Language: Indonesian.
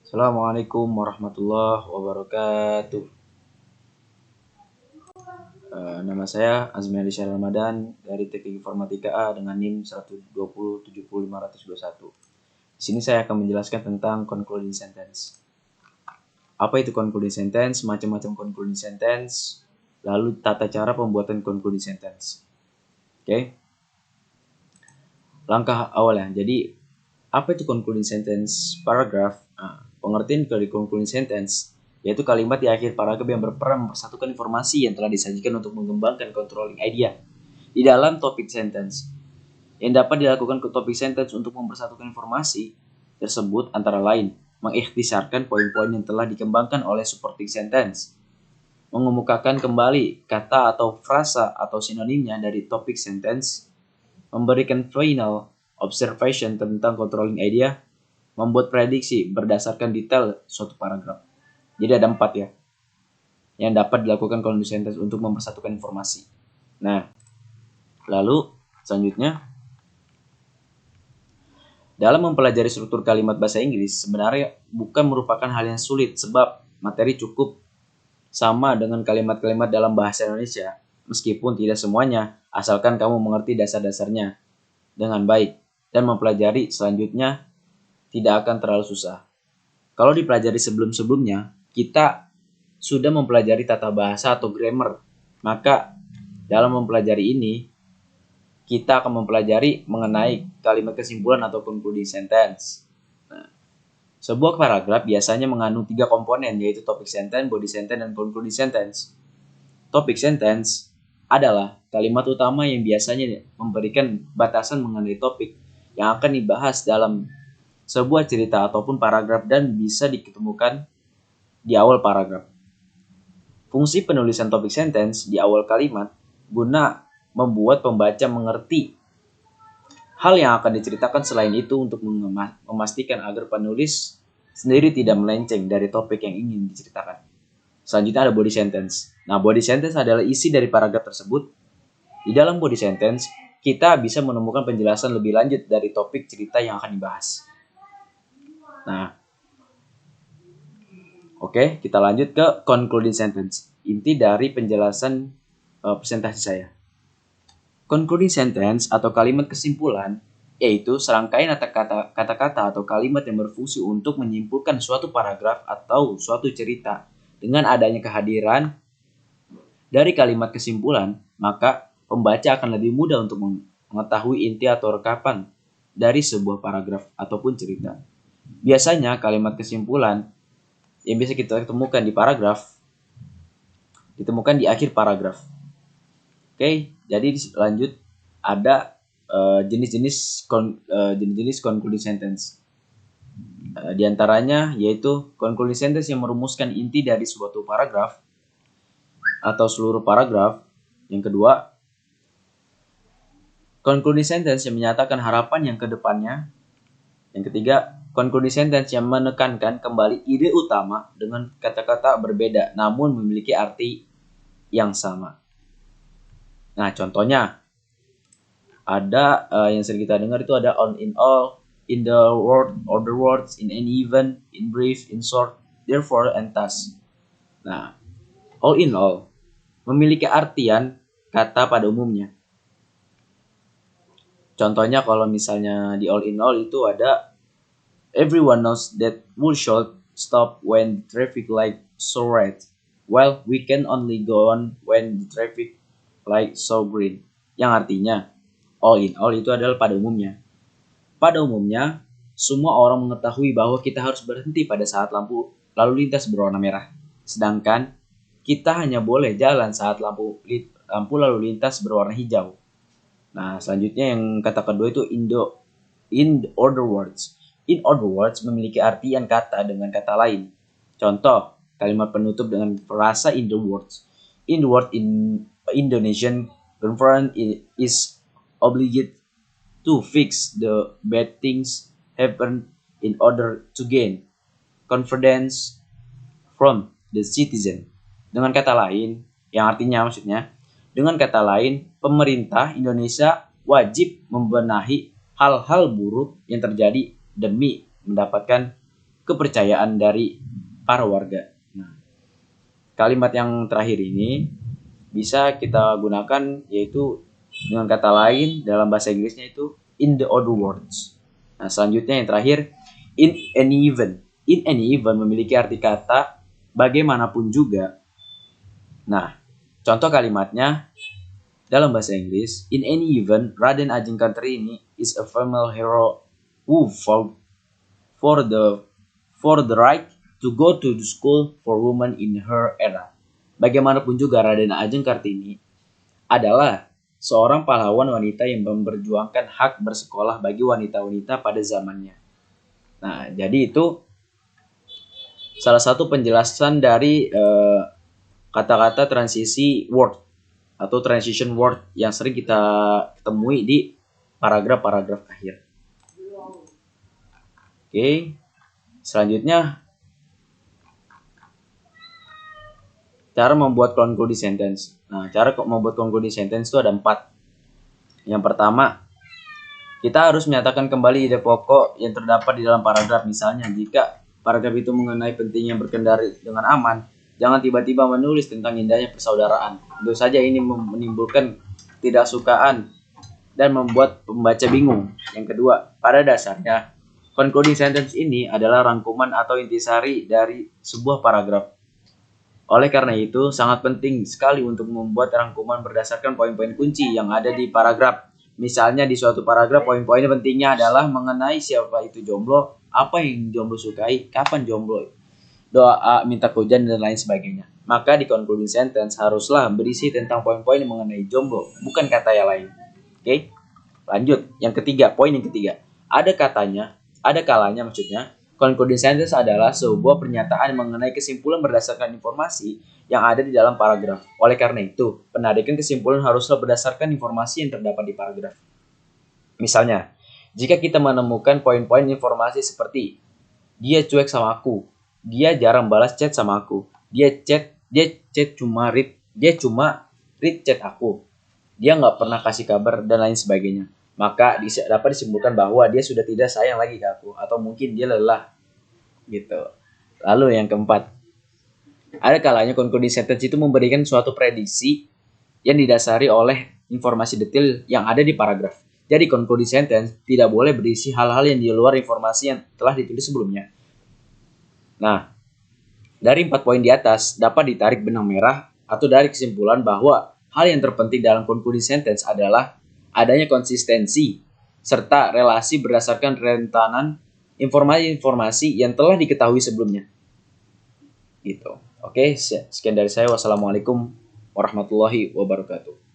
Assalamualaikum warahmatullahi wabarakatuh. Nama saya Azmi Alisya Ramadan dari Teknik Informatika A dengan NIM 120705021. Di sini saya akan menjelaskan tentang concluding sentence. Apa itu concluding sentence? Macam-macam concluding sentence. Lalu tata cara pembuatan concluding sentence. Oke. Langkah awalnya. Jadi apa itu concluding sentence? Paragraph. Pengertian dari concluding sentence yaitu kalimat di akhir paragraf yang berperan mempersatukan informasi yang telah disajikan untuk mengembangkan controlling idea di dalam topik sentence. Yang dapat dilakukan ke topik sentence untuk mempersatukan informasi tersebut antara lain mengikhtisarkan poin-poin yang telah dikembangkan oleh supporting sentence, mengemukakan kembali kata atau frasa atau sinonimnya dari topik sentence, memberikan final observation tentang controlling idea, membuat prediksi berdasarkan detail suatu paragraf. Jadi ada 4 ya yang dapat dilakukan concluding sentence untuk mempersatukan informasi. Nah, lalu selanjutnya dalam mempelajari struktur kalimat bahasa Inggris sebenarnya bukan merupakan hal yang sulit sebab materi cukup sama dengan kalimat-kalimat dalam bahasa Indonesia meskipun tidak semuanya, asalkan kamu mengerti dasar-dasarnya dengan baik dan mempelajari selanjutnya tidak akan terlalu susah. Kalau dipelajari sebelum-sebelumnya, kita sudah mempelajari tata bahasa atau grammar. Maka dalam mempelajari ini, kita akan mempelajari mengenai kalimat kesimpulan atau concluding sentence. Nah, sebuah paragraf biasanya mengandung 3 komponen, yaitu topic sentence, body sentence, dan concluding sentence. Topic sentence adalah kalimat utama yang biasanya memberikan batasan mengenai topik yang akan dibahas dalam sebuah cerita ataupun paragraf dan bisa diketemukan di awal paragraf. Fungsi penulisan topik sentence di awal kalimat guna membuat pembaca mengerti hal yang akan diceritakan. Selain itu untuk memastikan agar penulis sendiri tidak melenceng dari topik yang ingin diceritakan. Selanjutnya ada body sentence. Nah, body sentence adalah isi dari paragraf tersebut. Di dalam body sentence, kita bisa menemukan penjelasan lebih lanjut dari topik cerita yang akan dibahas. Nah, oke, kita lanjut ke concluding sentence. Inti dari penjelasan presentasi saya. Concluding sentence atau kalimat kesimpulan yaitu serangkaian kata-kata atau kalimat yang berfungsi untuk menyimpulkan suatu paragraf atau suatu cerita. Dengan adanya kehadiran dari kalimat kesimpulan, maka pembaca akan lebih mudah untuk mengetahui inti atau rekapan dari sebuah paragraf ataupun cerita. Biasanya kalimat kesimpulan yang bisa kita temukan di paragraf ditemukan di akhir paragraf. Oke, jadi lanjut ada jenis-jenis concluding sentence. Di antaranya yaitu concluding sentence yang merumuskan inti dari suatu paragraf atau seluruh paragraf. Yang kedua, concluding sentence yang menyatakan harapan yang ke depannya. Yang ketiga, concluding sentence yang menekankan kembali ide utama dengan kata-kata berbeda namun memiliki arti yang sama. Nah, contohnya ada yang sering kita dengar itu ada all in all, in the word, or the words, in any event, in brief, in short, therefore, and thus. Nah, all in all memiliki artian kata pada umumnya. Contohnya kalau misalnya di all in all itu ada everyone knows that we should stop when the traffic light so red, while we can only go on when the traffic light so green. Yang artinya all in all itu adalah pada umumnya. Pada umumnya, semua orang mengetahui bahwa kita harus berhenti pada saat lampu lalu lintas berwarna merah. Sedangkan kita hanya boleh jalan saat lampu lalu lintas berwarna hijau. Nah, selanjutnya yang kata kedua itu in other words. In other words memiliki artian kata dengan kata lain. Contoh, kalimat penutup dengan frasa in the words. In the word in Indonesian government is obliged to fix the bad things happen in order to gain confidence from the citizen. Dengan kata lain, yang artinya maksudnya, dengan kata lain, pemerintah Indonesia wajib membenahi hal-hal buruk yang terjadi demi mendapatkan kepercayaan dari para warga. Nah, kalimat yang terakhir ini bisa kita gunakan yaitu dengan kata lain dalam bahasa Inggrisnya itu in the other words. Nah, selanjutnya yang terakhir in any event. In any event memiliki arti kata bagaimanapun juga. Nah, contoh kalimatnya dalam bahasa Inggris, in any event, Raden Ajeng Kartini is a female hero who fought for the right to go to the school for women in her era. Bagaimanapun juga Raden Ajeng Kartini adalah seorang pahlawan wanita yang memperjuangkan hak bersekolah bagi wanita-wanita pada zamannya. Nah, jadi itu salah satu penjelasan dari kata-kata transisi word atau transition word yang sering kita temui di paragraf-paragraf akhir. Oke, selanjutnya cara membuat concluding sentence. Nah, cara membuat concluding sentence itu ada 4. Yang pertama, kita harus menyatakan kembali ide pokok yang terdapat di dalam paragraf. Misalnya, jika paragraf itu mengenai pentingnya berkendara dengan aman, jangan tiba-tiba menulis tentang indahnya persaudaraan. Tentu saja ini menimbulkan ketidaksukaan dan membuat pembaca bingung. Yang kedua, pada dasarnya, concluding sentence ini adalah rangkuman atau intisari dari sebuah paragraf. Oleh karena itu, sangat penting sekali untuk membuat rangkuman berdasarkan poin-poin kunci yang ada di paragraf. Misalnya di suatu paragraf, poin-poinnya pentingnya adalah mengenai siapa itu jomblo, apa yang jomblo sukai, kapan jomblo, doa, minta hujan, dan lain sebagainya. Maka di concluding sentence haruslah berisi tentang poin-poin yang mengenai jomblo, bukan kata yang lain. Oke? Lanjut, yang ketiga, poin yang ketiga. Ada kalanya maksudnya, concluding sentence adalah sebuah pernyataan mengenai kesimpulan berdasarkan informasi yang ada di dalam paragraf. Oleh karena itu, penarikan kesimpulan haruslah berdasarkan informasi yang terdapat di paragraf. Misalnya, jika kita menemukan poin-poin informasi seperti dia cuek sama aku, dia jarang balas chat sama aku, dia cuma read chat aku, dia nggak pernah kasih kabar, dan lain sebagainya, maka dapat disimpulkan bahwa dia sudah tidak sayang lagi ke aku, atau mungkin dia lelah gitu. Lalu yang keempat, ada kalanya concluding sentence itu memberikan suatu prediksi yang didasari oleh informasi detail yang ada di paragraf. Jadi concluding sentence tidak boleh berisi hal-hal yang di luar informasi yang telah ditulis sebelumnya. Nah, dari 4 poin di atas dapat ditarik benang merah atau dari kesimpulan bahwa hal yang terpenting dalam concluding sentence adalah adanya konsistensi serta relasi berdasarkan rentanan informasi-informasi yang telah diketahui sebelumnya. Gitu. Oke, sekian dari saya. Wassalamualaikum warahmatullahi wabarakatuh.